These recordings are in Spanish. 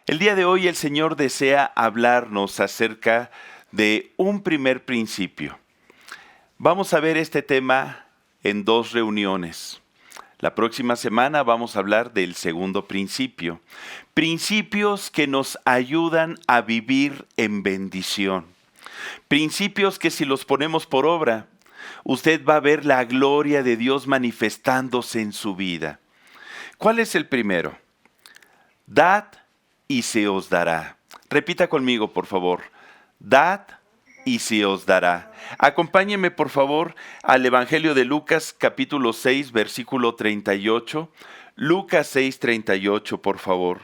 El día de hoy el Señor desea hablarnos acerca de un primer principio. Vamos a ver este tema en 2 reuniones. La próxima semana vamos a hablar del segundo principio. Principios que nos ayudan a vivir en bendición. Principios que si los ponemos por obra, usted va a ver la gloria de Dios manifestándose en su vida. ¿Cuál es el primero? Dad y se os dará. Repita conmigo, por favor. Dad y se os dará. Acompáñeme, por favor, al Evangelio de Lucas, capítulo 6, versículo 38. Lucas 6, 38, por favor.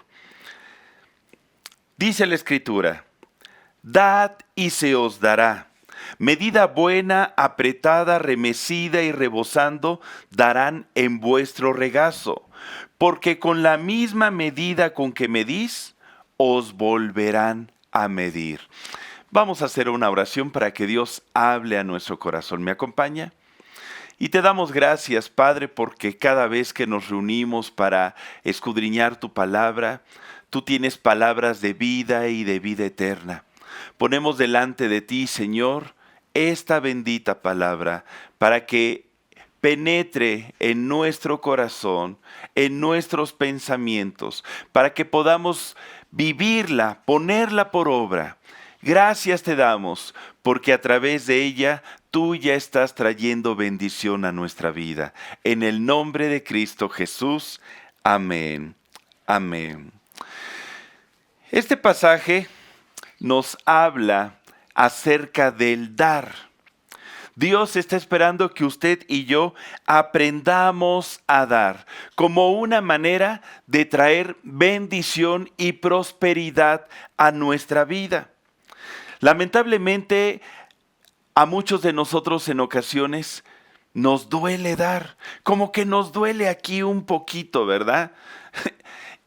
Dice la Escritura: Dad y se os dará. Medida buena, apretada, remecida y rebosando, darán en vuestro regazo, porque con la misma medida con que medís, os volverán a medir. Vamos a hacer una oración para que Dios hable a nuestro corazón. ¿Me acompaña? Y te damos gracias, Padre, porque cada vez que nos reunimos para escudriñar tu palabra, tú tienes palabras de vida y de vida eterna. Ponemos delante de ti, Señor, esta bendita palabra para que penetre en nuestro corazón, en nuestros pensamientos, para que podamos vivirla, ponerla por obra. Gracias te damos, porque a través de ella tú ya estás trayendo bendición a nuestra vida. En el nombre de Cristo Jesús. Amén. Amén. Este pasaje nos habla acerca del dar. Dios está esperando que usted y yo aprendamos a dar como una manera de traer bendición y prosperidad a nuestra vida. Lamentablemente, a muchos de nosotros en ocasiones nos duele dar, como que nos duele aquí un poquito, ¿verdad?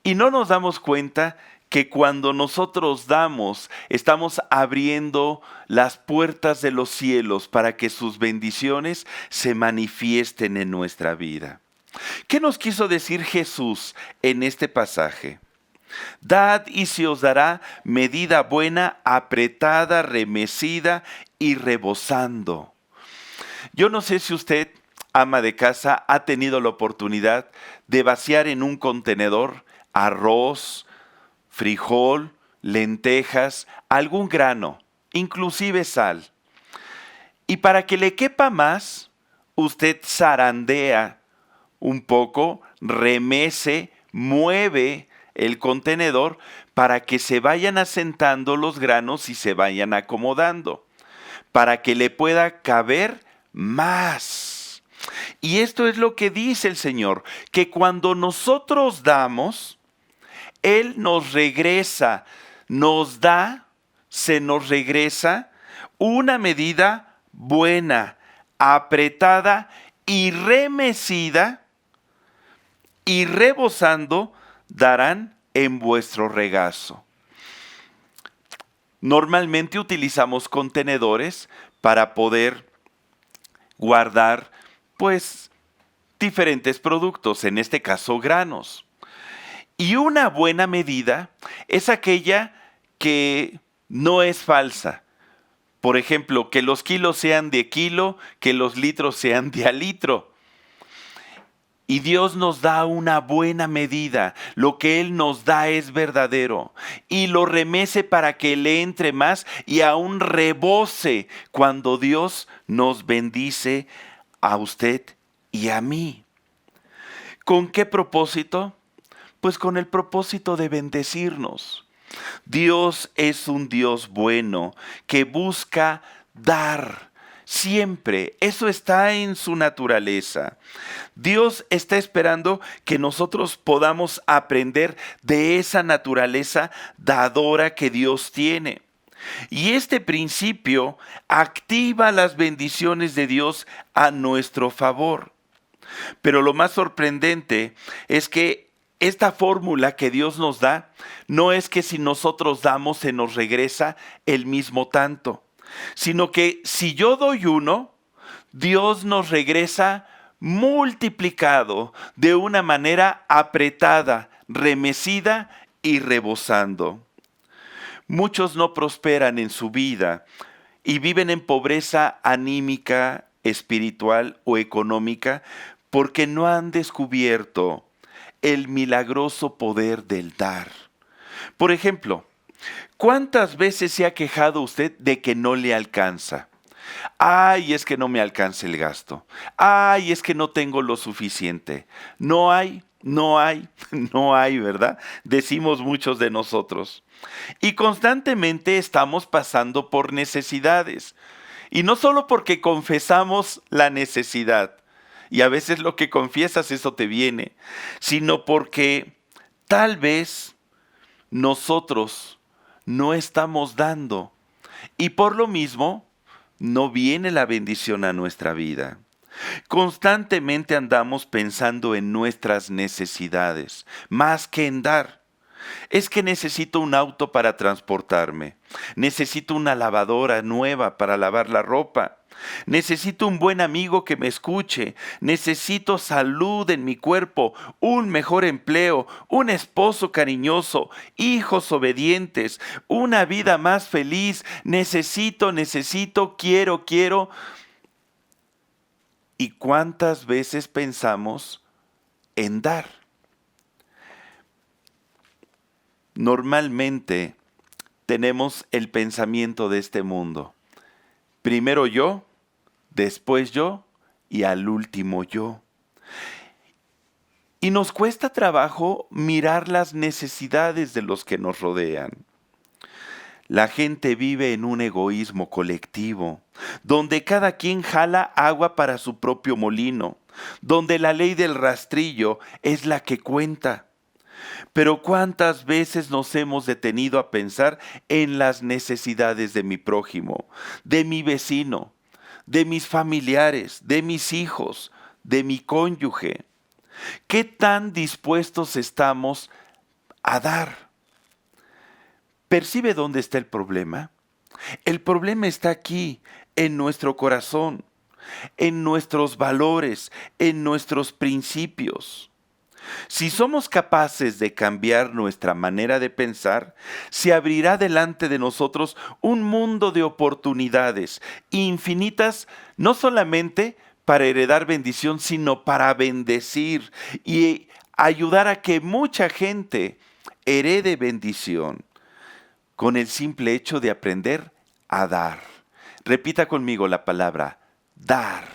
Y no nos damos cuenta que cuando nosotros damos, estamos abriendo las puertas de los cielos para que sus bendiciones se manifiesten en nuestra vida. ¿Qué nos quiso decir Jesús en este pasaje? Dad y se os dará medida buena, apretada, remecida y rebosando. Yo no sé si usted, ama de casa, ha tenido la oportunidad de vaciar en un contenedor arroz, frijol, lentejas, algún grano, inclusive sal. Y para que le quepa más, usted zarandea un poco, remece, mueve el contenedor para que se vayan asentando los granos y se vayan acomodando, para que le pueda caber más. Y esto es lo que dice el Señor, que cuando nosotros damos, Él nos regresa, nos da, se nos regresa una medida buena, apretada y remecida, y rebosando darán en vuestro regazo. Normalmente utilizamos contenedores para poder guardar, pues, diferentes productos, en este caso granos. Y una buena medida es aquella que no es falsa. Por ejemplo, que los kilos sean de kilo, que los litros sean de a litro. Y Dios nos da una buena medida. Lo que Él nos da es verdadero. Y lo remece para que le entre más y aún rebose cuando Dios nos bendice a usted y a mí. ¿Con qué propósito? Pues con el propósito de bendecirnos. Dios es un Dios bueno que busca dar siempre. Eso está en su naturaleza. Dios está esperando que nosotros podamos aprender de esa naturaleza dadora que Dios tiene. Y este principio activa las bendiciones de Dios a nuestro favor. Pero lo más sorprendente es que esta fórmula que Dios nos da no es que si nosotros damos se nos regresa el mismo tanto, sino que si yo doy uno, Dios nos regresa multiplicado de una manera apretada, remecida y rebosando. Muchos no prosperan en su vida y viven en pobreza anímica, espiritual o económica porque no han descubierto el milagroso poder del dar. Por ejemplo, ¿cuántas veces se ha quejado usted de que no le alcanza? Ay, es que no me alcanza el gasto. Ay, es que no tengo lo suficiente. No hay, no hay, no hay, ¿verdad? Decimos muchos de nosotros. Y constantemente estamos pasando por necesidades. Y no solo porque confesamos la necesidad, y a veces lo que confiesas eso te viene, sino porque tal vez nosotros no estamos dando. Y por lo mismo, no viene la bendición a nuestra vida. Constantemente andamos pensando en nuestras necesidades, más que en dar. Es que necesito un auto para transportarme. Necesito una lavadora nueva para lavar la ropa. Necesito un buen amigo que me escuche. Necesito salud en mi cuerpo, un mejor empleo, un esposo cariñoso, hijos obedientes, una vida más feliz. Necesito, quiero. ¿Y cuántas veces pensamos en dar? Normalmente tenemos el pensamiento de este mundo. Primero yo, después yo y al último yo. Y nos cuesta trabajo mirar las necesidades de los que nos rodean. La gente vive en un egoísmo colectivo, donde cada quien jala agua para su propio molino, donde la ley del rastrillo es la que cuenta. Pero ¿cuántas veces nos hemos detenido a pensar en las necesidades de mi prójimo, de mi vecino, de mis familiares, de mis hijos, de mi cónyuge? ¿Qué tan dispuestos estamos a dar? ¿Percibe dónde está el problema? El problema está aquí, en nuestro corazón, en nuestros valores, en nuestros principios. Si somos capaces de cambiar nuestra manera de pensar, se abrirá delante de nosotros un mundo de oportunidades infinitas, no solamente para heredar bendición, sino para bendecir y ayudar a que mucha gente herede bendición con el simple hecho de aprender a dar. Repita conmigo la palabra dar.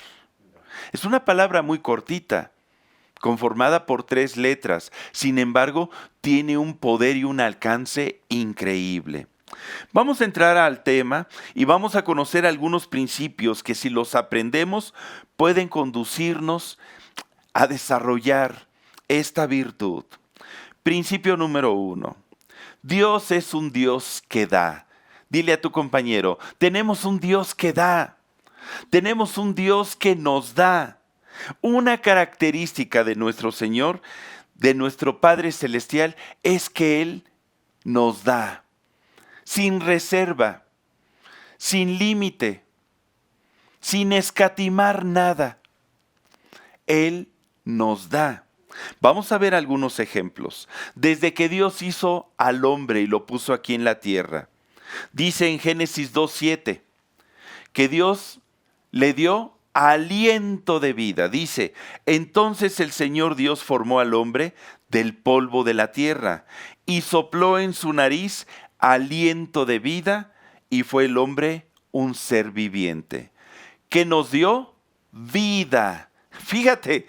Es una palabra muy cortita, conformada por 3 letras. Sin embargo, tiene un poder y un alcance increíble. Vamos a entrar al tema y vamos a conocer algunos principios que, si los aprendemos, pueden conducirnos a desarrollar esta virtud. Principio número 1. Dios es un Dios que da. Dile a tu compañero, tenemos un Dios que da. Tenemos un Dios que nos da. Una característica de nuestro Señor, de nuestro Padre Celestial, es que Él nos da, sin reserva, sin límite, sin escatimar nada. Él nos da. Vamos a ver algunos ejemplos. Desde que Dios hizo al hombre y lo puso aquí en la tierra, dice en Génesis 2:7 que Dios le dio aliento de vida. Dice, entonces el Señor Dios formó al hombre del polvo de la tierra y sopló en su nariz aliento de vida y fue el hombre un ser viviente. ¿Qué nos dio? Vida. Fíjate,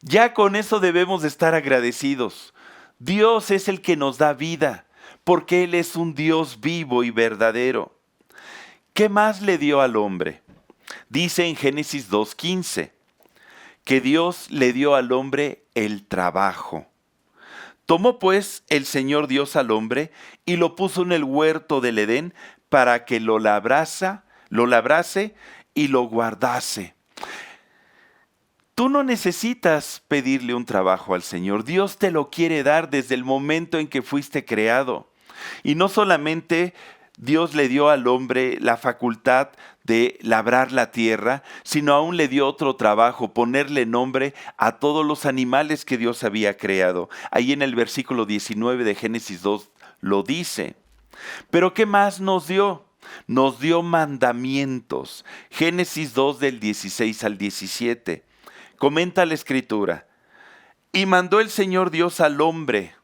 ya con eso debemos de estar agradecidos. Dios es el que nos da vida, porque Él es un Dios vivo y verdadero. ¿Qué más le dio al hombre? Dice en Génesis 2:15 que Dios le dio al hombre el trabajo. Tomó pues el Señor Dios al hombre y lo puso en el huerto del Edén para que lo labrase y lo guardase. Tú no necesitas pedirle un trabajo al Señor. Dios te lo quiere dar desde el momento en que fuiste creado. Y no solamente Dios le dio al hombre la facultad de labrar la tierra, sino aún le dio otro trabajo, ponerle nombre a todos los animales que Dios había creado. Ahí en el versículo 19 de Génesis 2 lo dice. Pero ¿qué más nos dio? Nos dio mandamientos. Génesis 2 del 16 al 17. Comenta la escritura. Y mandó el Señor Dios al hombre,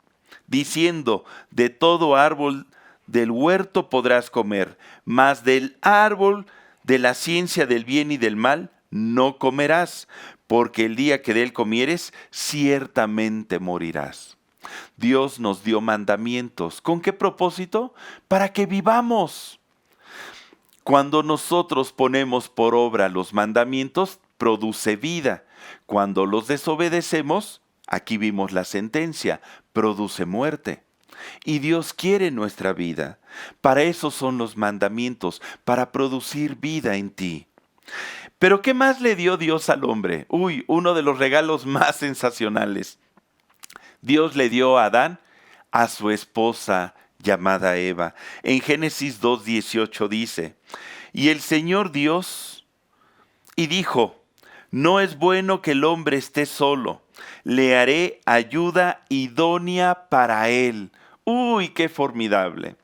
diciendo, de todo árbol del huerto podrás comer, mas del árbol de la ciencia del bien y del mal no comerás, porque el día que de él comieres, ciertamente morirás. Dios nos dio mandamientos. ¿Con qué propósito? Para que vivamos. Cuando nosotros ponemos por obra los mandamientos, produce vida. Cuando los desobedecemos, aquí vimos la sentencia, produce muerte. Y Dios quiere nuestra vida. Para eso son los mandamientos, para producir vida en ti. Pero ¿qué más le dio Dios al hombre? Uno de los regalos más sensacionales. Dios le dio a Adán a su esposa llamada Eva. En Génesis 2:18 dice, y el Señor Dios y dijo, no es bueno que el hombre esté solo, le haré ayuda idónea para él. ¡Qué formidable!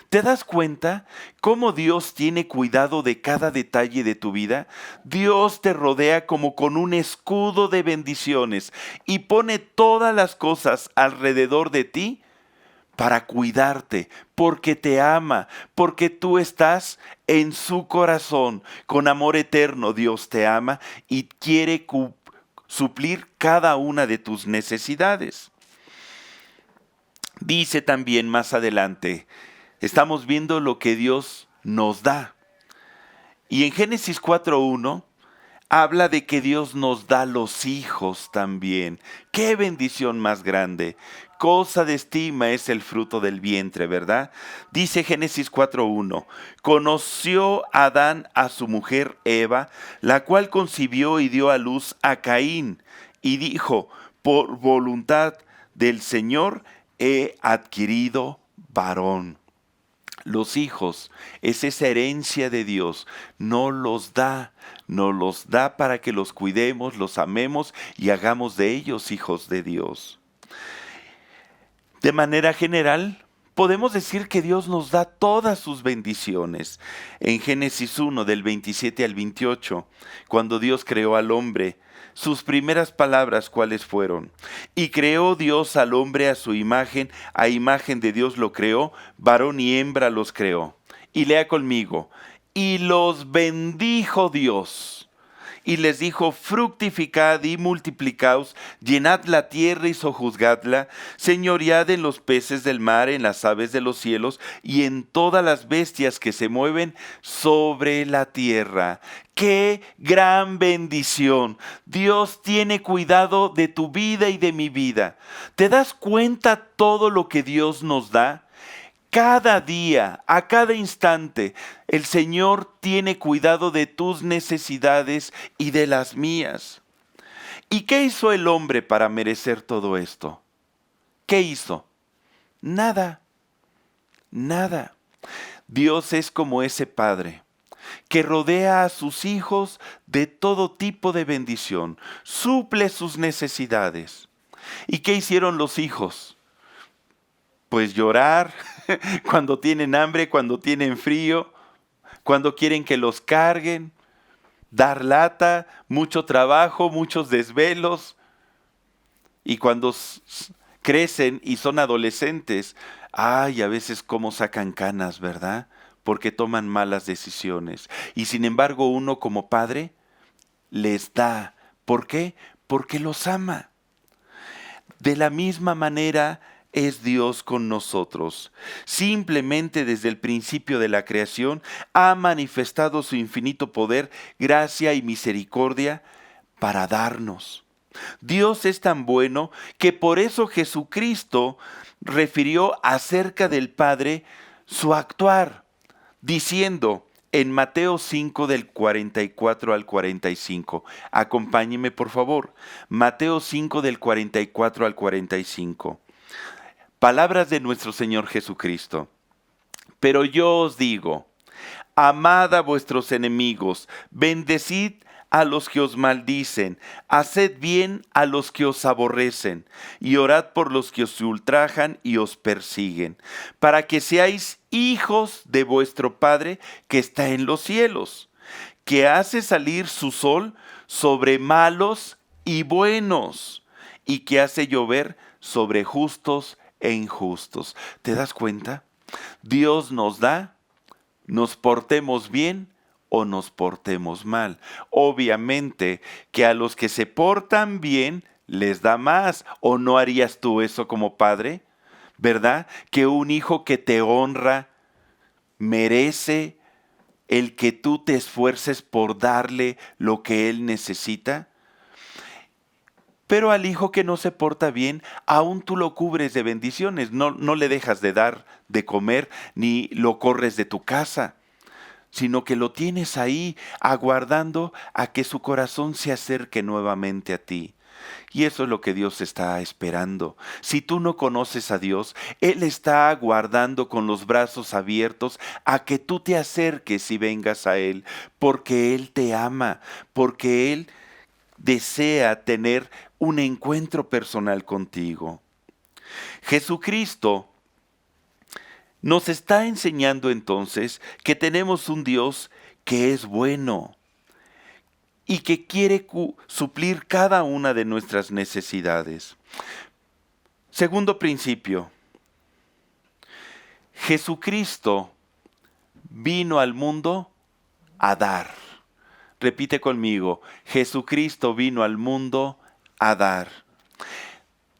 ¿Te das cuenta cómo Dios tiene cuidado de cada detalle de tu vida? Dios te rodea como con un escudo de bendiciones y pone todas las cosas alrededor de ti para cuidarte, porque te ama, porque tú estás en su corazón. Con amor eterno Dios te ama y quiere suplir cada una de tus necesidades. Dice también más adelante, estamos viendo lo que Dios nos da. Y en Génesis 4:1 habla de que Dios nos da los hijos también. ¡Qué bendición más grande! Cosa de estima es el fruto del vientre, ¿verdad? Dice Génesis 4:1, conoció Adán a su mujer Eva, la cual concibió y dio a luz a Caín, y dijo, por voluntad del Señor he adquirido varón. Los hijos es esa herencia de Dios, nos los da para que los cuidemos, los amemos y hagamos de ellos hijos de Dios. De manera general, podemos decir que Dios nos da todas sus bendiciones. En Génesis 1 del 27 al 28, cuando Dios creó al hombre, sus primeras palabras, ¿cuáles fueron? Y creó Dios al hombre a su imagen, a imagen de Dios lo creó, varón y hembra los creó. Y lea conmigo, y los bendijo Dios. Y les dijo, fructificad y multiplicaos, llenad la tierra y sojuzgadla, señoread en los peces del mar, en las aves de los cielos y en todas las bestias que se mueven sobre la tierra. ¡Qué gran bendición! Dios tiene cuidado de tu vida y de mi vida. ¿Te das cuenta todo lo que Dios nos da? Cada día, a cada instante, el Señor tiene cuidado de tus necesidades y de las mías. ¿Y qué hizo el hombre para merecer todo esto? ¿Qué hizo? Nada, nada. Dios es como ese Padre que rodea a sus hijos de todo tipo de bendición, suple sus necesidades. ¿Y qué hicieron los hijos? Pues llorar cuando tienen hambre, cuando tienen frío, cuando quieren que los carguen, dar lata, mucho trabajo, muchos desvelos. Y cuando crecen y son adolescentes, a veces cómo sacan canas, ¿verdad? Porque toman malas decisiones. Y sin embargo uno como padre les da. ¿Por qué? Porque los ama. De la misma manera es Dios con nosotros. Simplemente desde el principio de la creación ha manifestado su infinito poder, gracia y misericordia para darnos. Dios es tan bueno que por eso Jesucristo refirió acerca del Padre su actuar, diciendo en Mateo 5 del 44 al 45. Acompáñeme por favor. Mateo 5 del 44 al 45. Palabras de nuestro Señor Jesucristo. Pero yo os digo, amad a vuestros enemigos, bendecid a los que os maldicen, haced bien a los que os aborrecen, y orad por los que os ultrajan y os persiguen, para que seáis hijos de vuestro Padre que está en los cielos, que hace salir su sol sobre malos y buenos, y que hace llover sobre justos e injustos. ¿Te das cuenta? Dios nos da, nos portemos bien o nos portemos mal. Obviamente que a los que se portan bien les da más. ¿O no harías tú eso como padre? ¿Verdad? Que un hijo que te honra merece el que tú te esfuerces por darle lo que él necesita. Pero al hijo que no se porta bien, aún tú lo cubres de bendiciones, no le dejas de dar de comer, ni lo corres de tu casa, sino que lo tienes ahí aguardando a que su corazón se acerque nuevamente a ti. Y eso es lo que Dios está esperando. Si tú no conoces a Dios, Él está aguardando con los brazos abiertos a que tú te acerques y vengas a Él, porque Él te ama, porque Él desea tener un encuentro personal contigo. Jesucristo nos está enseñando entonces que tenemos un Dios que es bueno y que quiere suplir cada una de nuestras necesidades. Segundo principio, Jesucristo vino al mundo a dar. Repite conmigo, Jesucristo vino al mundo a dar.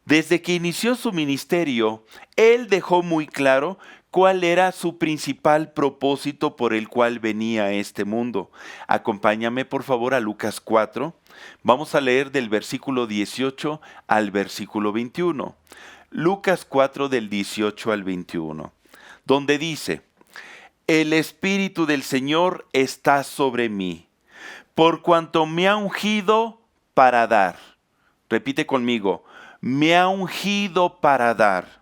Desde que inició su ministerio, Él dejó muy claro cuál era su principal propósito por el cual venía a este mundo. Acompáñame por favor a Lucas 4. Vamos a leer del versículo 18 al versículo 21. Lucas 4 del 18 al 21, donde dice, el Espíritu del Señor está sobre mí, por cuanto me ha ungido para dar. Repite conmigo, me ha ungido para dar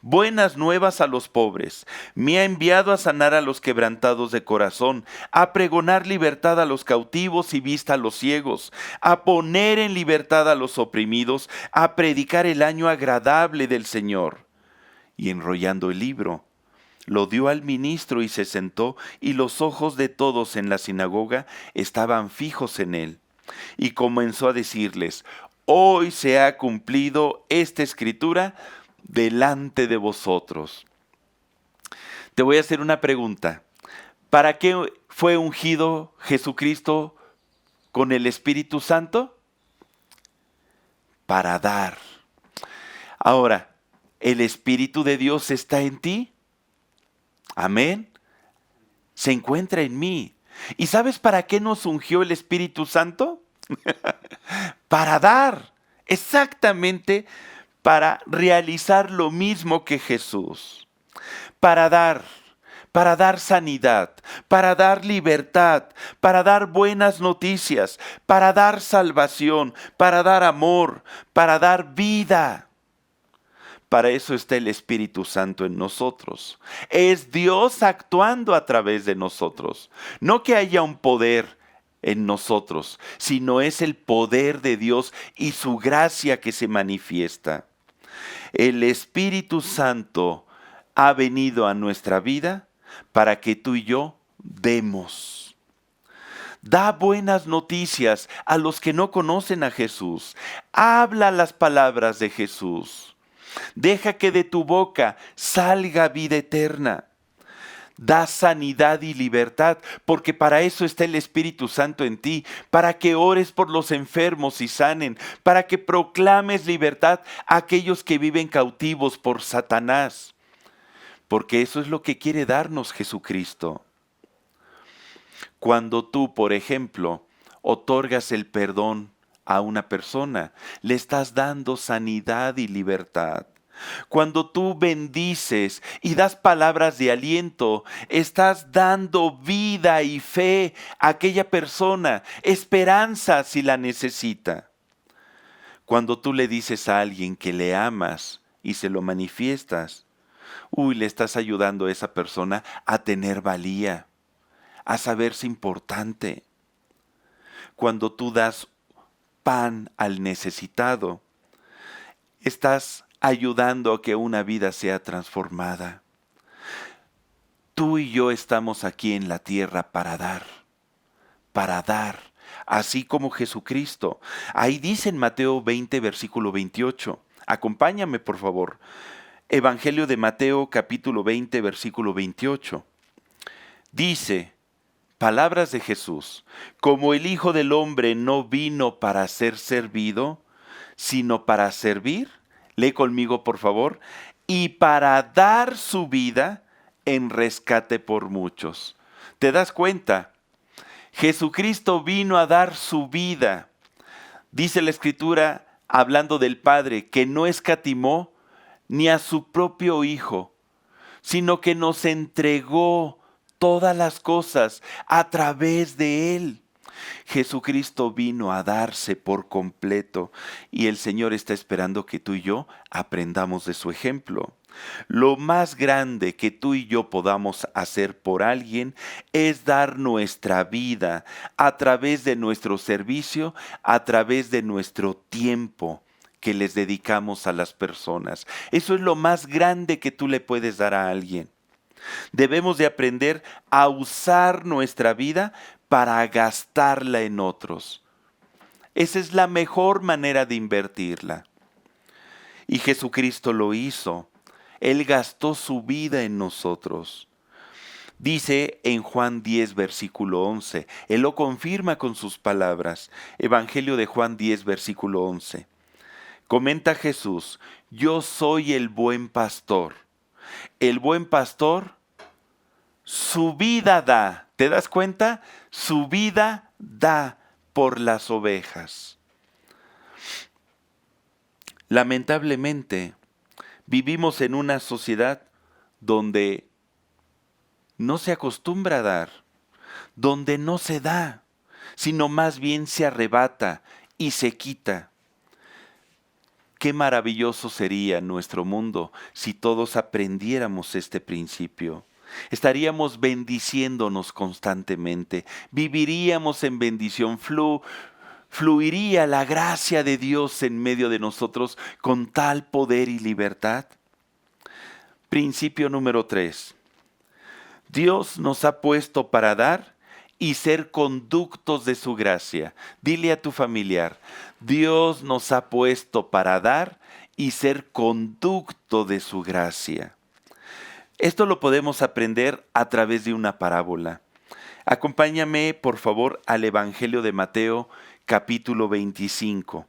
buenas nuevas a los pobres, me ha enviado a sanar a los quebrantados de corazón, a pregonar libertad a los cautivos y vista a los ciegos, a poner en libertad a los oprimidos, a predicar el año agradable del Señor. Y enrollando el libro, lo dio al ministro y se sentó, y los ojos de todos en la sinagoga estaban fijos en él. Y comenzó a decirles, hoy se ha cumplido esta escritura delante de vosotros. Te voy a hacer una pregunta. ¿Para qué fue ungido Jesucristo con el Espíritu Santo? Para dar. Ahora, ¿el Espíritu de Dios está en ti? Amén. Se encuentra en mí. ¿Y sabes para qué nos ungió el Espíritu Santo? Para dar. Exactamente para realizar lo mismo que Jesús. Para dar sanidad, para dar libertad, para dar buenas noticias, para dar salvación, para dar amor, para dar vida. Para eso está el Espíritu Santo en nosotros. Es Dios actuando a través de nosotros. No que haya un poder en nosotros, sino es el poder de Dios y su gracia que se manifiesta. El Espíritu Santo ha venido a nuestra vida para que tú y yo demos. Da buenas noticias a los que no conocen a Jesús. Habla las palabras de Jesús. Deja que de tu boca salga vida eterna. Da sanidad y libertad, porque para eso está el Espíritu Santo en ti, para que ores por los enfermos y sanen, para que proclames libertad a aquellos que viven cautivos por Satanás, porque eso es lo que quiere darnos Jesucristo. Cuando tú, por ejemplo, otorgas el perdón a una persona, le estás dando sanidad y libertad. Cuando tú bendices y das palabras de aliento, estás dando vida y fe a aquella persona, esperanza si la necesita. Cuando tú le dices a alguien que le amas y se lo manifiestas, le estás ayudando a esa persona a tener valía, a saberse importante. Cuando tú das pan al necesitado, estás ayudando a que una vida sea transformada. Tú y yo estamos aquí en la tierra para dar, así como Jesucristo. Ahí dice en Mateo 20, versículo 28. Acompáñame, por favor. Evangelio de Mateo, capítulo 20, versículo 28. Dice, palabras de Jesús, como el Hijo del Hombre no vino para ser servido, sino para servir. Lee conmigo, por favor. Y para dar su vida en rescate por muchos. ¿Te das cuenta? Jesucristo vino a dar su vida. Dice la Escritura, hablando del Padre, que no escatimó ni a su propio Hijo, sino que nos entregó todas las cosas a través de Él. Jesucristo vino a darse por completo y el Señor está esperando que tú y yo aprendamos de su ejemplo. Lo más grande que tú y yo podamos hacer por alguien es dar nuestra vida a través de nuestro servicio, a través de nuestro tiempo que les dedicamos a las personas. Eso es lo más grande que tú le puedes dar a alguien. Debemos de aprender a usar nuestra vida para gastarla en otros. Esa es la mejor manera de invertirla. Y Jesucristo lo hizo. Él gastó su vida en nosotros. Dice en Juan 10, versículo 11. Él lo confirma con sus palabras. Evangelio de Juan 10, versículo 11. Comenta Jesús, yo soy el buen pastor. El buen pastor su vida da. ¿Te das cuenta? Su vida da por las ovejas. Lamentablemente, vivimos en una sociedad donde no se acostumbra a dar, donde no se da, sino más bien se arrebata y se quita. Qué maravilloso sería nuestro mundo si todos aprendiéramos este principio. Estaríamos bendiciéndonos constantemente, viviríamos en bendición, fluiría la gracia de Dios en medio de nosotros con tal poder y libertad. Principio número 3. Dios nos ha puesto para dar y ser conductos de su gracia. Dile a tu familiar, Dios nos ha puesto para dar y ser conducto de su gracia. Esto lo podemos aprender a través de una parábola. Acompáñame, por favor, al Evangelio de Mateo, capítulo 25.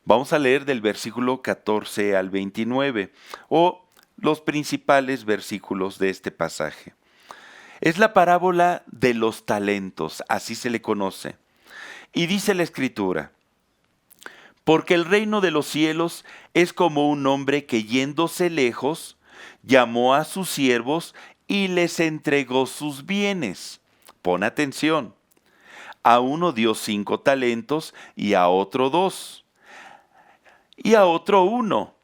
Vamos a leer del versículo 14 al 29, o los principales versículos de este pasaje. Es la parábola de los talentos, así se le conoce. Y dice la Escritura, porque el reino de los cielos es como un hombre que yéndose lejos, llamó a sus siervos y les entregó sus bienes. Pon atención. A uno dio 5 talentos y a otro 2. Y a otro 1.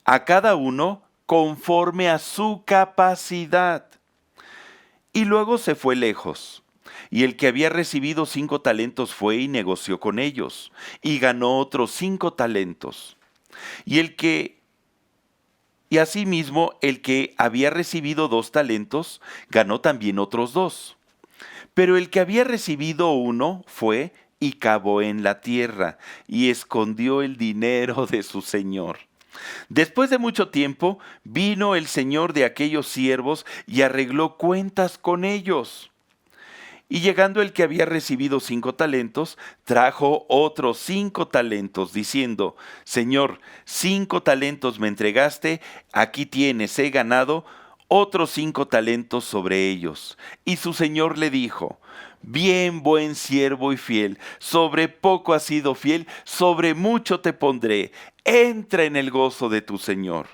A cada uno conforme a su capacidad. Y luego se fue lejos. Y el que había recibido 5 talentos fue y negoció con ellos. Y ganó otros 5 talentos. Y asimismo, el que había recibido 2 talentos, ganó también otros 2. Pero el que había recibido 1 fue y cavó en la tierra, y escondió el dinero de su señor. Después de mucho tiempo, vino el señor de aquellos siervos y arregló cuentas con ellos. Y llegando el que había recibido 5 talentos, trajo otros 5 talentos, diciendo, Señor, 5 talentos me entregaste, aquí tienes, he ganado otros 5 talentos sobre ellos. Y su señor le dijo, bien, buen siervo y fiel, sobre poco has sido fiel, sobre mucho te pondré, entra en el gozo de tu señor.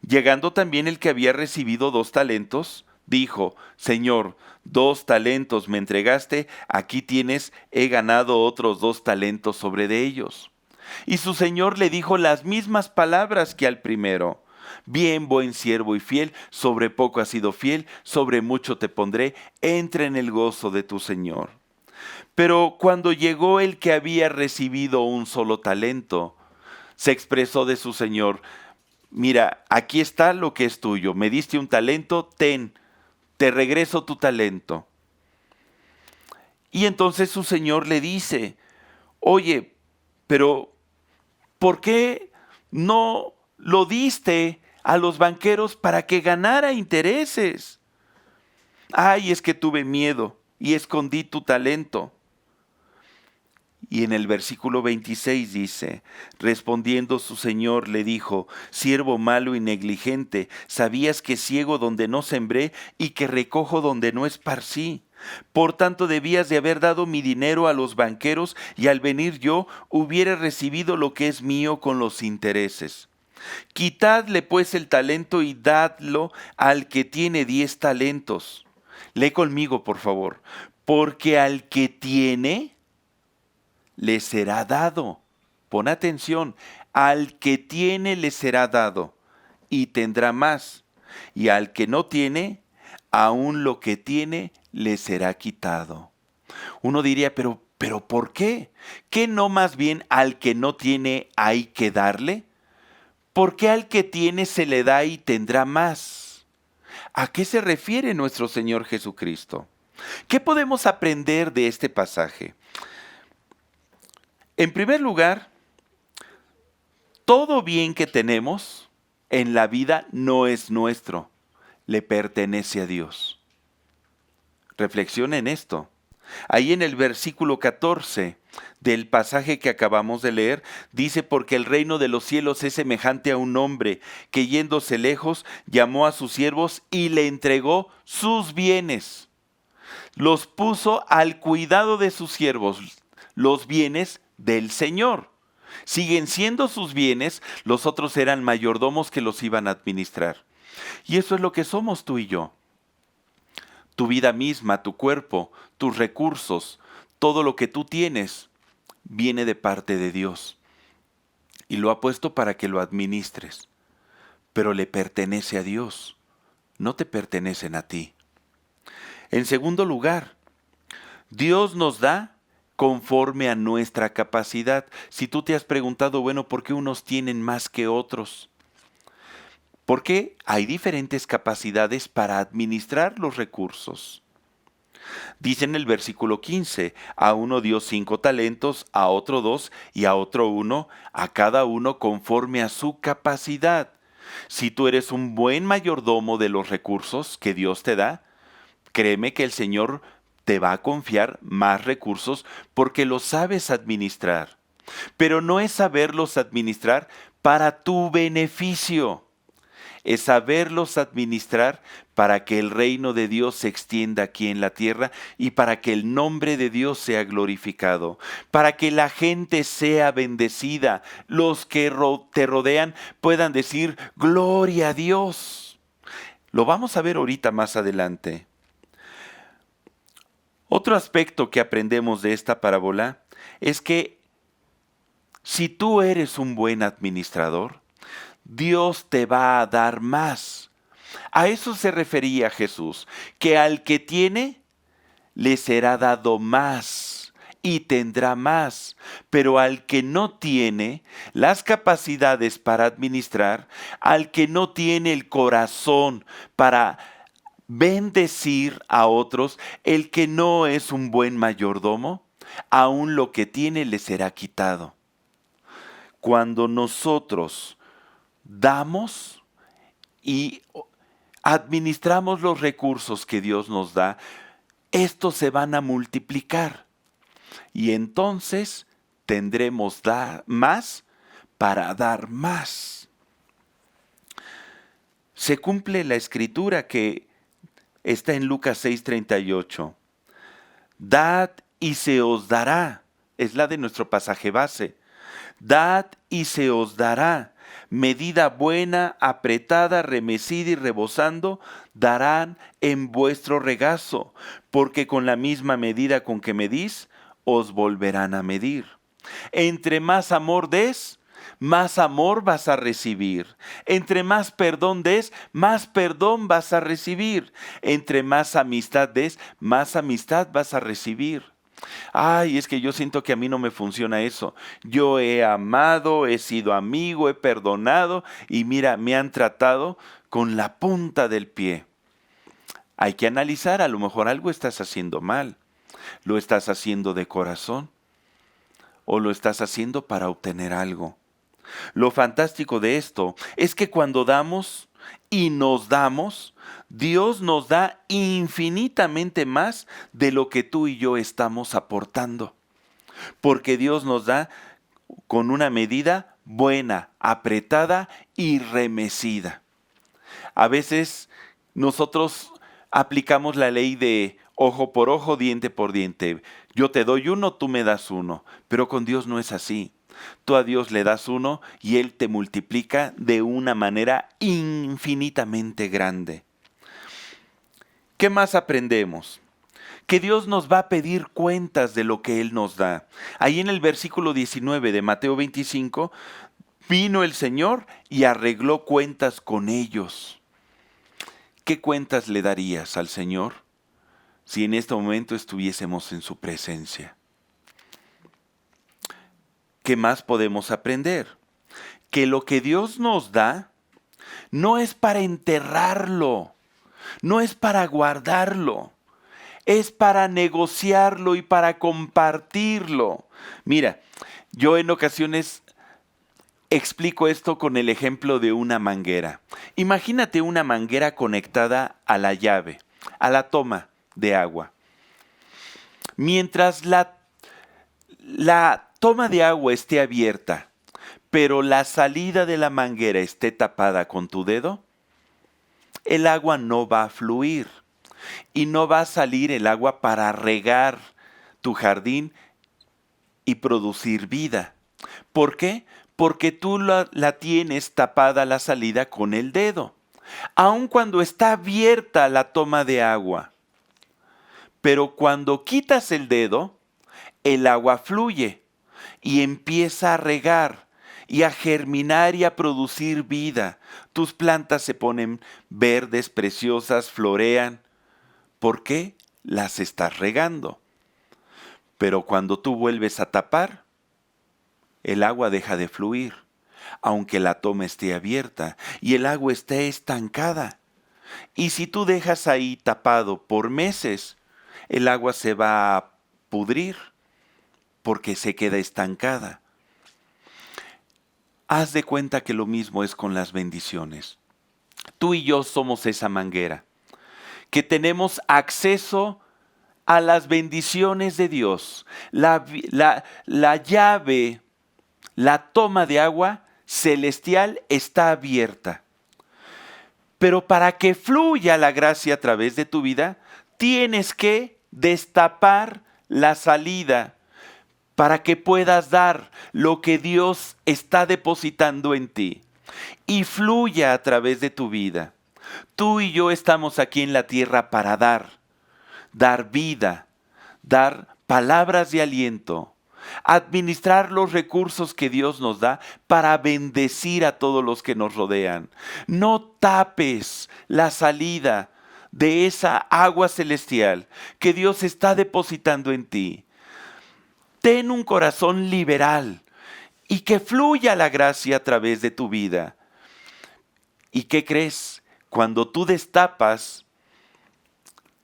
Llegando también el que había recibido 2 talentos, dijo, Señor, 2 talentos me entregaste, aquí tienes, he ganado otros 2 talentos sobre de ellos. Y su señor le dijo las mismas palabras que al primero. Bien, buen siervo y fiel, sobre poco has sido fiel, sobre mucho te pondré, entra en el gozo de tu Señor. Pero cuando llegó el que había recibido un solo talento, se expresó de su Señor: mira, aquí está lo que es tuyo, me diste un talento, te regreso tu talento. Y entonces su Señor le dice: oye, pero ¿por qué no lo diste a los banqueros para que ganara intereses? Ay, es que tuve miedo y escondí tu talento. Y en el versículo 26 dice: respondiendo su señor le dijo: siervo malo y negligente, sabías que ciego donde no sembré y que recojo donde no esparcí. Por tanto debías de haber dado mi dinero a los banqueros, y al venir yo hubiera recibido lo que es mío con los intereses. Quitadle pues el talento y dadlo al que tiene 10 talentos. Lee conmigo, por favor. Porque al que tiene, le será dado. Pon atención, al que tiene le será dado y tendrá más, y al que no tiene, aún lo que tiene le será quitado. Uno diría, pero ¿por qué? ¿Qué no más bien al que no tiene hay que darle? ¿Por qué al que tiene se le da y tendrá más? ¿A qué se refiere nuestro Señor Jesucristo? ¿Qué podemos aprender de este pasaje? En primer lugar, todo bien que tenemos en la vida no es nuestro, le pertenece a Dios. Reflexiona en esto. Ahí en el versículo 14 del pasaje que acabamos de leer, dice: porque el reino de los cielos es semejante a un hombre que, yéndose lejos, llamó a sus siervos y le entregó sus bienes. Los puso al cuidado de sus siervos, los bienes del Señor. Siguen siendo sus bienes, los otros eran mayordomos que los iban a administrar. Y eso es lo que somos tú y yo. Tu vida misma, tu cuerpo, tus recursos, todo lo que tú tienes, viene de parte de Dios. Y lo ha puesto para que lo administres. Pero le pertenece a Dios, no te pertenecen a ti. En segundo lugar, Dios nos da conforme a nuestra capacidad. Si tú te has preguntado, bueno, ¿por qué unos tienen más que otros? Porque hay diferentes capacidades para administrar los recursos. Dice en el versículo 15, a uno dio 5 talentos, a otro 2 y a otro 1, a cada uno conforme a su capacidad. Si tú eres un buen mayordomo de los recursos que Dios te da, créeme que el Señor te va a confiar más recursos porque los sabes administrar. Pero no es saberlos administrar para tu beneficio. Es saberlos administrar para que el reino de Dios se extienda aquí en la tierra y para que el nombre de Dios sea glorificado, para que la gente sea bendecida, los que te rodean puedan decir gloria a Dios. Lo vamos a ver ahorita más adelante. Otro aspecto que aprendemos de esta parábola es que si tú eres un buen administrador, Dios te va a dar más. A eso se refería Jesús, que al que tiene, le será dado más y tendrá más, pero al que no tiene las capacidades para administrar, al que no tiene el corazón para bendecir a otros, el que no es un buen mayordomo, aún lo que tiene le será quitado. Cuando nosotros damos y administramos los recursos que Dios nos da, estos se van a multiplicar y entonces tendremos más para dar más. Se cumple la escritura que está en Lucas 6:38. Dad y se os dará. Es la de nuestro pasaje base. Dad y se os dará. Medida buena, apretada, remecida y rebosando, darán en vuestro regazo, porque con la misma medida con que medís, os volverán a medir. Entre más amor des, más amor vas a recibir. Entre más perdón des, más perdón vas a recibir. Entre más amistad des, más amistad vas a recibir. Ay, es que yo siento que a mí no me funciona eso. Yo he amado, he sido amigo, he perdonado y mira, me han tratado con la punta del pie. Hay que analizar, a lo mejor algo estás haciendo mal. ¿Lo estás haciendo de corazón o lo estás haciendo para obtener algo? Lo fantástico de esto es que cuando damos y nos damos, Dios nos da infinitamente más de lo que tú y yo estamos aportando. Porque Dios nos da con una medida buena, apretada y remecida. A veces nosotros aplicamos la ley de ojo por ojo, diente por diente. Yo te doy uno, tú me das uno. Pero con Dios no es así. Tú a Dios le das uno y Él te multiplica de una manera infinitamente grande. ¿Qué más aprendemos? Que Dios nos va a pedir cuentas de lo que Él nos da. Ahí en el versículo 19 de Mateo 25, vino el Señor y arregló cuentas con ellos. ¿Qué cuentas le darías al Señor si en este momento estuviésemos en su presencia? ¿Qué más podemos aprender? Que lo que Dios nos da no es para enterrarlo, no es para guardarlo, es para negociarlo y para compartirlo. Mira, yo en ocasiones explico esto con el ejemplo de una manguera. Imagínate una manguera conectada a la llave, a la toma de agua. Mientras la toma de agua esté abierta, pero la salida de la manguera esté tapada con tu dedo, el agua no va a fluir y no va a salir el agua para regar tu jardín y producir vida. ¿Por qué? Porque tú la tienes tapada la salida con el dedo, aun cuando está abierta la toma de agua. Pero cuando quitas el dedo, el agua fluye y empieza a regar y a germinar y a producir vida. Tus plantas se ponen verdes, preciosas, florean. ¿Por qué? Las estás regando. Pero cuando tú vuelves a tapar, el agua deja de fluir, aunque la toma esté abierta y el agua esté estancada. Y si tú dejas ahí tapado por meses, el agua se va a pudrir porque se queda estancada. Haz de cuenta que lo mismo es con las bendiciones. Tú y yo somos esa manguera, que tenemos acceso a las bendiciones de Dios. La llave, la toma de agua celestial está abierta. Pero para que fluya la gracia a través de tu vida, tienes que destapar la salida para que puedas dar lo que Dios está depositando en ti y fluya a través de tu vida. Tú y yo estamos aquí en la tierra para dar vida, dar palabras de aliento, administrar los recursos que Dios nos da para bendecir a todos los que nos rodean. No tapes la salida de esa agua celestial que Dios está depositando en ti. Ten un corazón liberal y que fluya la gracia a través de tu vida. ¿Y qué crees? Cuando tú destapas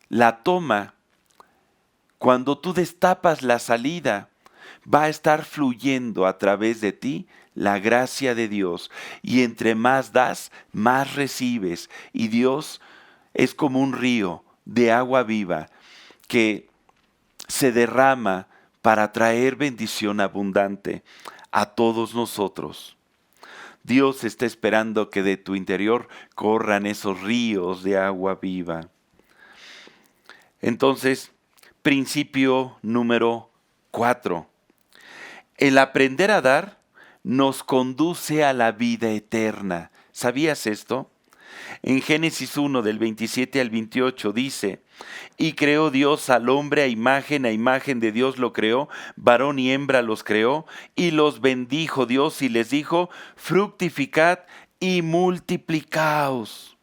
la toma, cuando tú destapas la salida, va a estar fluyendo a través de ti la gracia de Dios. Y entre más das, más recibes. Y Dios es como un río de agua viva que se derrama para traer bendición abundante a todos nosotros. Dios está esperando que de tu interior corran esos ríos de agua viva. Entonces, principio número 4. El aprender a dar nos conduce a la vida eterna. ¿Sabías esto? En Génesis 1, del 27 al 28 dice: y creó Dios al hombre a imagen de Dios lo creó, varón y hembra los creó, y los bendijo Dios y les dijo: fructificad y multiplicaos.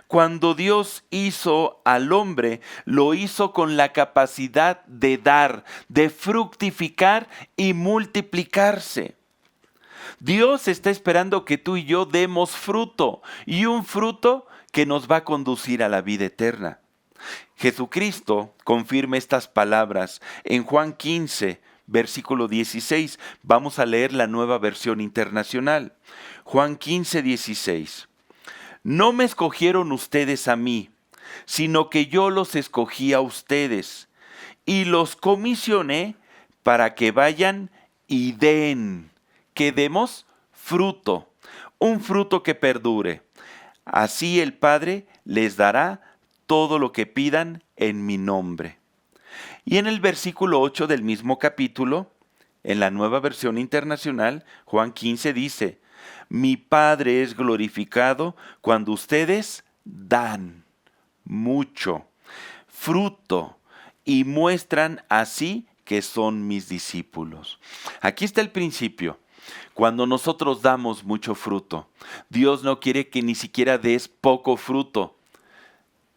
Cuando Dios hizo al hombre, lo hizo con la capacidad de dar, de fructificar y multiplicarse. Dios está esperando que tú y yo demos fruto, y un fruto que nos va a conducir a la vida eterna. Jesucristo confirma estas palabras en Juan 15, versículo 16. Vamos a leer la Nueva Versión Internacional. Juan 15, 16. No me escogieron ustedes a mí, sino que yo los escogí a ustedes y los comisioné para que vayan y den, que demos fruto, un fruto que perdure. Así el Padre les dará todo lo que pidan en mi nombre. Y en el versículo 8 del mismo capítulo, en la Nueva Versión Internacional, Juan 15 dice: mi Padre es glorificado cuando ustedes dan mucho fruto y muestran así que son mis discípulos. Aquí está el principio. Cuando nosotros damos mucho fruto, Dios no quiere que ni siquiera des poco fruto,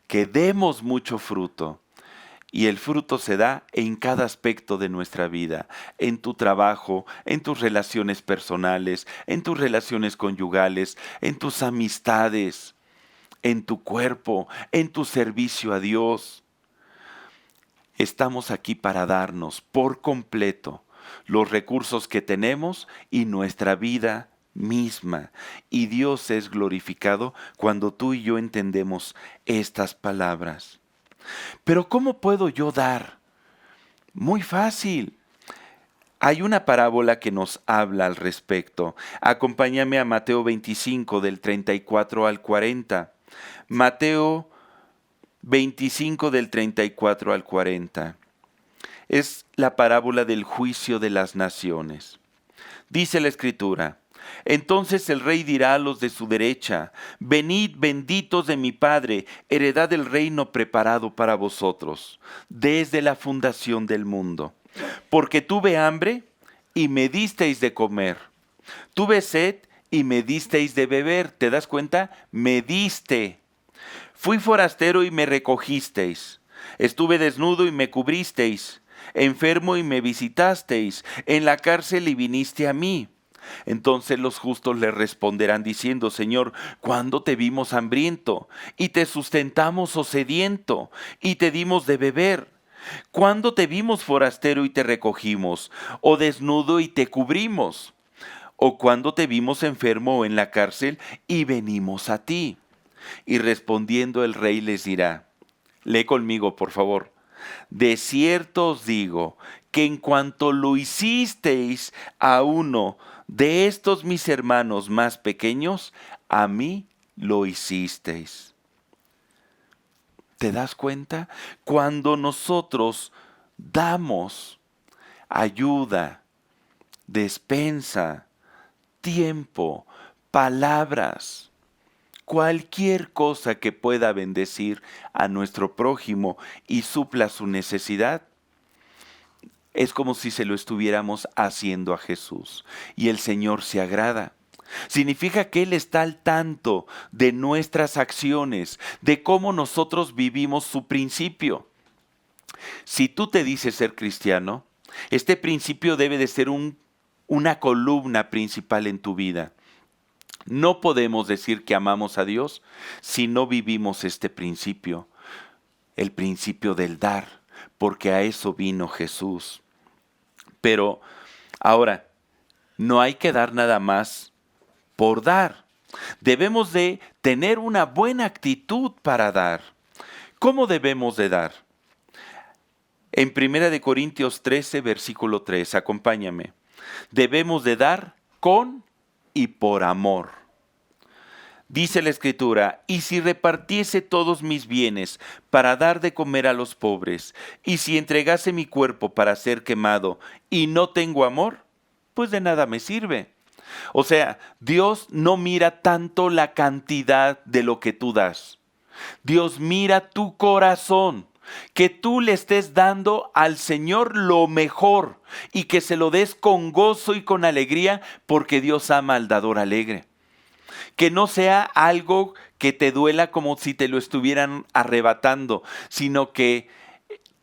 que demos mucho fruto. Y el fruto se da en cada aspecto de nuestra vida, en tu trabajo, en tus relaciones personales, en tus relaciones conyugales, en tus amistades, en tu cuerpo, en tu servicio a Dios. Estamos aquí para darnos por completo los recursos que tenemos y nuestra vida misma. Y Dios es glorificado cuando tú y yo entendemos estas palabras. Pero ¿cómo puedo yo dar? Muy fácil. Hay una parábola que nos habla al respecto. Acompáñame a Mateo 25 del 34 al 40. Mateo 25 del 34 al 40. Es la parábola del juicio de las naciones. Dice la Escritura: entonces el rey dirá a los de su derecha: venid, benditos de mi Padre, heredad del reino preparado para vosotros, desde la fundación del mundo. Porque tuve hambre, y me disteis de comer. Tuve sed, y me disteis de beber. ¿Te das cuenta? Me diste. Fui forastero, y me recogisteis. Estuve desnudo, y me cubristeis. Enfermo, y me visitasteis. En la cárcel, y viniste a mí. Entonces los justos le responderán diciendo: Señor, ¿cuándo te vimos hambriento, y te sustentamos o sediento, y te dimos de beber? ¿Cuándo te vimos forastero y te recogimos, o desnudo y te cubrimos? ¿O cuándo te vimos enfermo o en la cárcel y venimos a ti? Y respondiendo el rey les dirá, lee conmigo por favor: de cierto os digo que en cuanto lo hicisteis a uno de estos mis hermanos más pequeños, a mí lo hicisteis. ¿Te das cuenta? Cuando nosotros damos ayuda, despensa, tiempo, palabras, cualquier cosa que pueda bendecir a nuestro prójimo y supla su necesidad, es como si se lo estuviéramos haciendo a Jesús. Y el Señor se agrada. Significa que Él está al tanto de nuestras acciones, de cómo nosotros vivimos su principio. Si tú te dices ser cristiano, este principio debe de ser una columna principal en tu vida. No podemos decir que amamos a Dios si no vivimos este principio, el principio del dar, porque a eso vino Jesús. Pero ahora, no hay que dar nada más por dar. Debemos de tener una buena actitud para dar. ¿Cómo debemos de dar? En 1 Corintios 13, versículo 3, acompáñame. Debemos de dar con y por amor. Dice la Escritura: y si repartiese todos mis bienes para dar de comer a los pobres, y si entregase mi cuerpo para ser quemado, y no tengo amor, pues de nada me sirve. O sea, Dios no mira tanto la cantidad de lo que tú das. Dios mira tu corazón, que tú le estés dando al Señor lo mejor y que se lo des con gozo y con alegría porque Dios ama al dador alegre. Que no sea algo que te duela como si te lo estuvieran arrebatando, sino que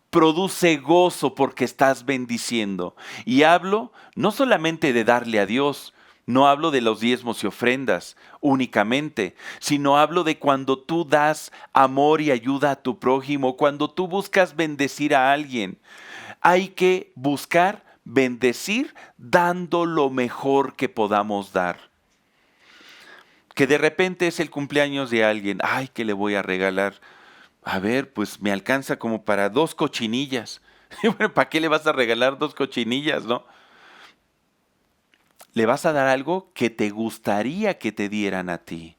produce gozo porque estás bendiciendo. Y hablo no solamente de darle a Dios, no hablo de los diezmos y ofrendas únicamente, sino hablo de cuando tú das amor y ayuda a tu prójimo, cuando tú buscas bendecir a alguien. Hay que buscar bendecir dando lo mejor que podamos dar. Que de repente es el cumpleaños de alguien, ay, ¿qué le voy a regalar? A ver, pues me alcanza como para 2 cochinillas. Y bueno, ¿para qué le vas a regalar 2 cochinillas, no? Le vas a dar algo que te gustaría que te dieran a ti.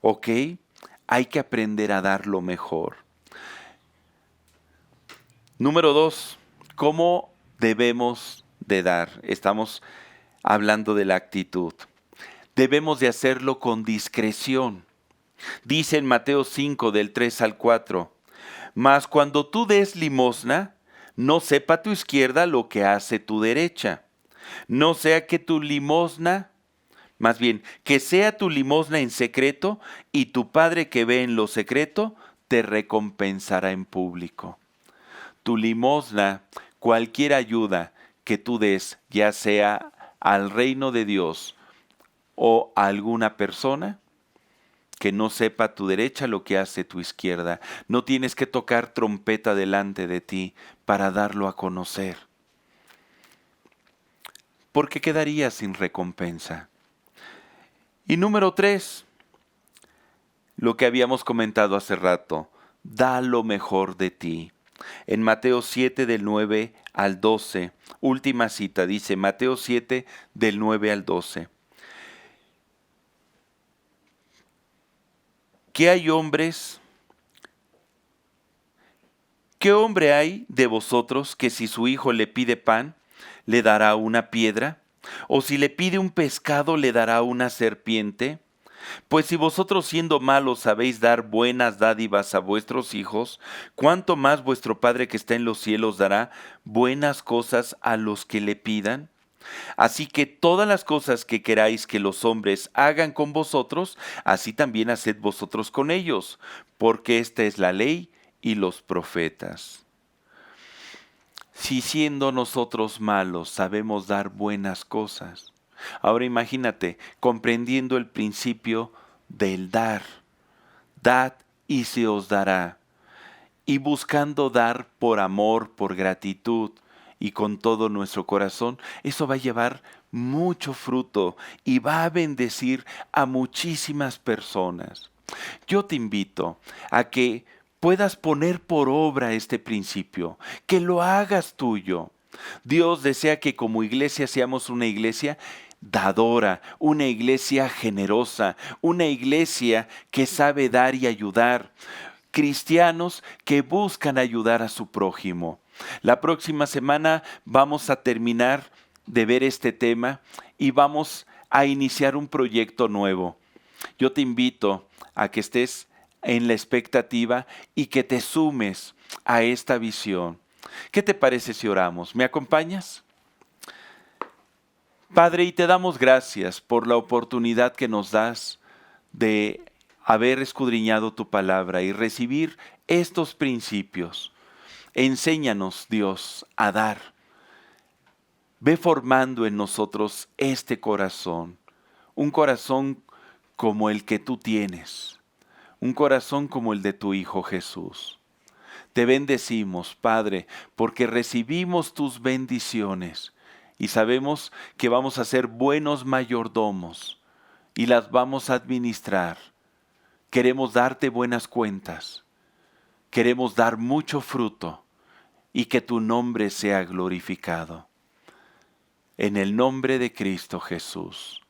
¿Ok? Hay que aprender a dar lo mejor. Número 2, ¿cómo debemos de dar? Estamos hablando de la actitud. Debemos de hacerlo con discreción. Dice en Mateo 5 del 3 al 4, mas cuando tú des limosna, no sepa tu izquierda lo que hace tu derecha. No sea que tu limosna, más bien, que sea tu limosna en secreto y tu Padre que ve en lo secreto te recompensará en público. Tu limosna, cualquier ayuda que tú des, ya sea al reino de Dios o a alguna persona, que no sepa tu derecha lo que hace tu izquierda. No tienes que tocar trompeta delante de ti para darlo a conocer, porque quedarías sin recompensa. Y número 3, lo que habíamos comentado hace rato, da lo mejor de ti. En Mateo 7 del 9 al 12, última cita, dice Mateo 7 del 9 al 12. ¿Qué hay hombres? ¿Qué hombre hay de vosotros que si su hijo le pide pan, le dará una piedra? ¿O si le pide un pescado, le dará una serpiente? Pues si vosotros siendo malos sabéis dar buenas dádivas a vuestros hijos, ¿cuánto más vuestro Padre que está en los cielos dará buenas cosas a los que le pidan? Así que todas las cosas que queráis que los hombres hagan con vosotros, así también haced vosotros con ellos, porque esta es la ley y los profetas. Si siendo nosotros malos sabemos dar buenas cosas, ahora imagínate, comprendiendo el principio del dar, dad y se os dará, y buscando dar por amor, por gratitud y con todo nuestro corazón, eso va a llevar mucho fruto y va a bendecir a muchísimas personas. Yo te invito a que puedas poner por obra este principio, que lo hagas tuyo. Dios desea que como iglesia seamos una iglesia dadora, una iglesia generosa, una iglesia que sabe dar y ayudar, cristianos que buscan ayudar a su prójimo. La próxima semana vamos a terminar de ver este tema y vamos a iniciar un proyecto nuevo. Yo te invito a que estés en la expectativa y que te sumes a esta visión. ¿Qué te parece si oramos? ¿Me acompañas? Padre, y te damos gracias por la oportunidad que nos das de haber escudriñado tu palabra y recibir estos principios. Enséñanos, Dios, a dar. Ve formando en nosotros este corazón, un corazón como el que tú tienes, un corazón como el de tu Hijo Jesús. Te bendecimos, Padre, porque recibimos tus bendiciones y sabemos que vamos a ser buenos mayordomos y las vamos a administrar. Queremos darte buenas cuentas, queremos dar mucho fruto y que tu nombre sea glorificado. En el nombre de Cristo Jesús.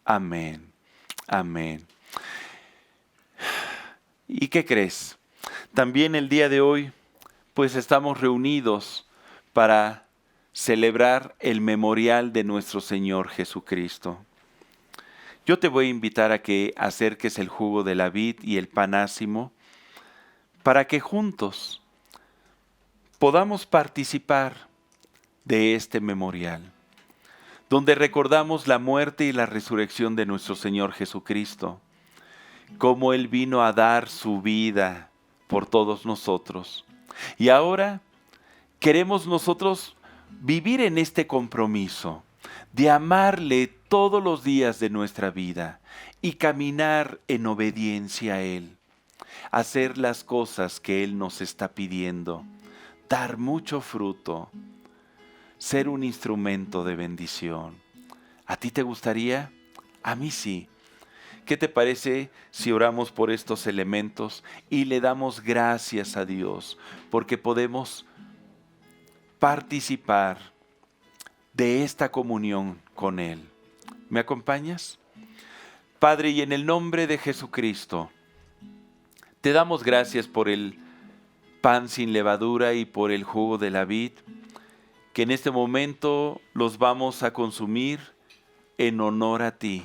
Amén. Amén. ¿Y qué crees? También el día de hoy, pues estamos reunidos para celebrar el memorial de nuestro Señor Jesucristo. Yo te voy a invitar a que acerques el jugo de la vid y el pan ácimo para que juntos podamos participar de este memorial, donde recordamos la muerte y la resurrección de nuestro Señor Jesucristo, cómo Él vino a dar su vida por todos nosotros. Y ahora queremos nosotros vivir en este compromiso de amarle todos los días de nuestra vida y caminar en obediencia a Él, hacer las cosas que Él nos está pidiendo, dar mucho fruto, ser un instrumento de bendición. ¿A ti te gustaría? A mí sí. ¿Qué te parece si oramos por estos elementos y le damos gracias a Dios porque podemos participar de esta comunión con Él? ¿Me acompañas? Padre, y en el nombre de Jesucristo, te damos gracias por el pan sin levadura y por el jugo de la vid, que en este momento los vamos a consumir en honor a ti,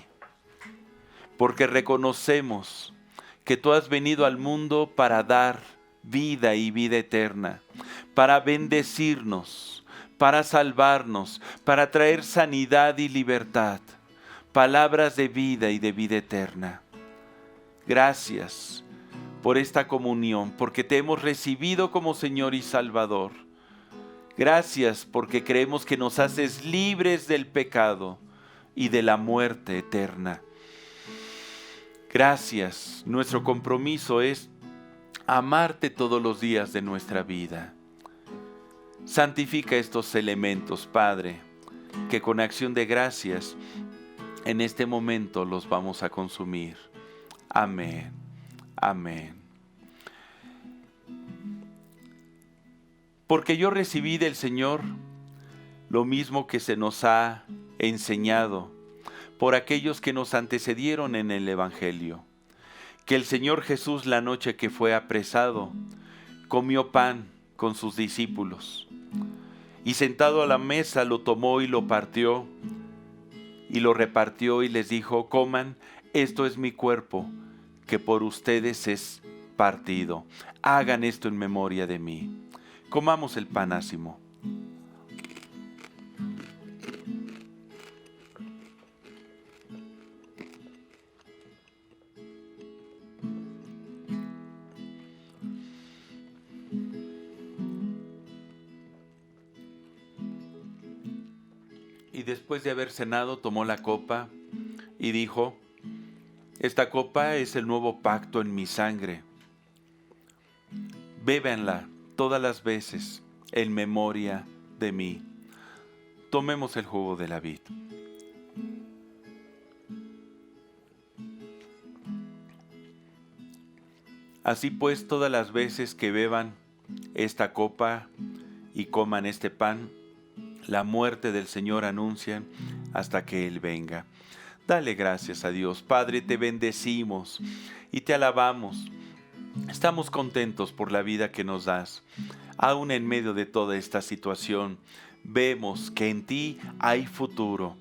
porque reconocemos que tú has venido al mundo para dar vida y vida eterna, para bendecirnos, para salvarnos, para traer sanidad y libertad, palabras de vida y de vida eterna. Gracias por esta comunión, porque te hemos recibido como Señor y Salvador. Gracias porque creemos que nos haces libres del pecado y de la muerte eterna. Gracias, nuestro compromiso es amarte todos los días de nuestra vida. Santifica estos elementos, Padre, que con acción de gracias en este momento los vamos a consumir. Amén, amén. Porque yo recibí del Señor lo mismo que se nos ha enseñado por aquellos que nos antecedieron en el Evangelio, que el Señor Jesús, la noche que fue apresado, comió pan con sus discípulos y sentado a la mesa lo tomó y lo partió y lo repartió y les dijo: coman, esto es mi cuerpo que por ustedes es partido, hagan esto en memoria de mí. Comamos el pan ácimo. Y después de haber cenado, tomó la copa y dijo: esta copa es el nuevo pacto en mi sangre. Bébanla todas las veces en memoria de mí. Tomemos el jugo de la vid. Así pues, todas las veces que beban esta copa y coman este pan, la muerte del Señor anuncian hasta que Él venga. Dale gracias a Dios. Padre, te bendecimos y te alabamos. Estamos contentos por la vida que nos das. Aún en medio de toda esta situación, vemos que en ti hay futuro.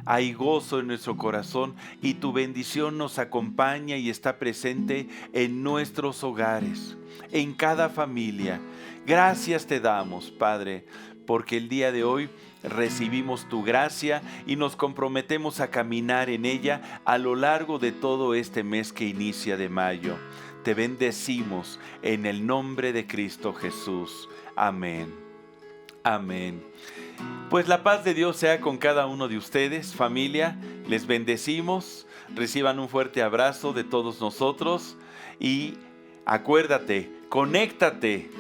Hay gozo en nuestro corazón y tu bendición nos acompaña y está presente en nuestros hogares, en cada familia. Gracias te damos, Padre, porque el día de hoy recibimos tu gracia y nos comprometemos a caminar en ella a lo largo de todo este mes que inicia de mayo. Te bendecimos en el nombre de Cristo Jesús. Amén. Amén. Pues la paz de Dios sea con cada uno de ustedes, familia. Les bendecimos. Reciban un fuerte abrazo de todos nosotros y acuérdate, conéctate